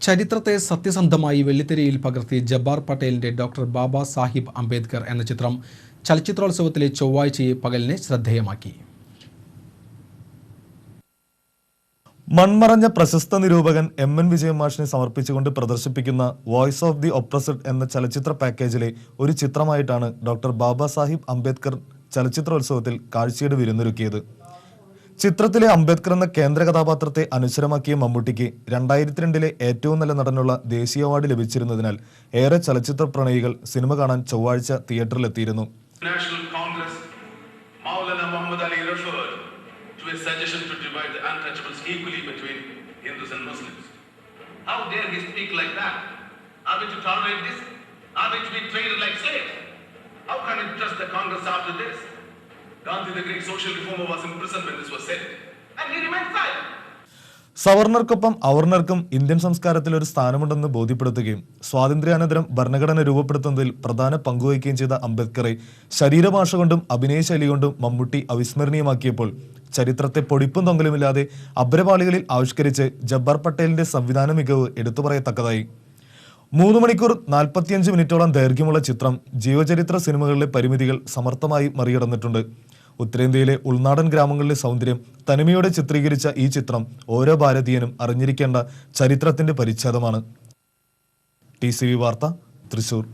ചരിത്രത്തെ സത്യസന്ധമായി വെള്ളിത്തിരയിൽ പകർത്തി ജബ്ബാർ പട്ടേലിന്റെ ഡോക്ടർ ബാബാ സാഹിബ് അംബേദ്കർ എന്ന ചിത്രം ചലച്ചിത്രോത്സവത്തിലെ ചൊവ്വാഴ്ചയെ പകലിനെ ശ്രദ്ധേയമാക്കി. മൺമറഞ്ഞ പ്രശസ്ത നിരൂപകൻ എം.എൻ. വിജയൻ മാഷിനെ സമർപ്പിച്ചുകൊണ്ട് പ്രദർശിപ്പിക്കുന്ന വോയിസ് ഓഫ് ദി ഒപ്രസ്ഡ് എന്ന ചലച്ചിത്ര പാക്കേജിലെ ഒരു ചിത്രമായിട്ടാണ് ഡോക്ടർ ബാബാ സാഹിബ് അംബേദ്കർ ചലച്ചിത്രോത്സവത്തിൽ കാഴ്ചയുടെ വിരുന്നൊരുക്കിയത്. ചിത്രത്തിലെ അംബേദ്കർ എന്ന കേന്ദ്ര കഥാപാത്രത്തെ അനുസരമാക്കിയ മമ്മൂട്ടിക്ക് 2002 ഏറ്റവും നല്ല നടനുള്ള ദേശീയ അവാർഡ് ലഭിച്ചിരുന്നതിനാൽ ഏറെ ചലച്ചിത്ര പ്രണയികൾ സിനിമ കാണാൻ ചൊവ്വാഴ്ച തിയേറ്ററിലെത്തിയിരുന്നു. സവർണർക്കൊപ്പം അവർണർക്കും ഇന്ത്യൻ സംസ്കാരത്തിൽ ഒരു സ്ഥാനമുണ്ടെന്ന് ബോധ്യപ്പെടുത്തുകയും സ്വാതന്ത്ര്യാനന്തരം ഭരണഘടന രൂപപ്പെടുത്തുന്നതിൽ പ്രധാന പങ്കുവഹിക്കുകയും ചെയ്ത അംബേദ്കറെ ശരീരഭാഷ കൊണ്ടും അഭിനയശൈലി കൊണ്ടും മമ്മൂട്ടി അവിസ്മരണീയമാക്കിയപ്പോൾ ചരിത്രത്തെ പൊടിപ്പും തൊങ്ങലുമില്ലാതെ അഭ്രപാളികളിൽ ആവിഷ്കരിച്ച് ജബ്ബാർ പട്ടേലിന്റെ സംവിധാന മികവ് എടുത്തുപറയത്തക്കതായി. 3 മണിക്കൂർ 45 മിനിറ്റോളം ദൈർഘ്യമുള്ള ചിത്രം ജീവചരിത്ര സിനിമകളിലെ പരിമിതികൾ സമർത്ഥമായി മറികടന്നിട്ടുണ്ട്. ഉത്തരേന്ത്യയിലെ ഉൾനാടൻ ഗ്രാമങ്ങളിലെ സൗന്ദര്യം തനിമയോടെ ചിത്രീകരിച്ച ഈ ചിത്രം ഓരോ ഭാരതീയനും അറിഞ്ഞിരിക്കേണ്ട ചരിത്രത്തിന്റെ പരിച്ഛേദമാണ്. TCV വാർത്ത, തൃശൂർ.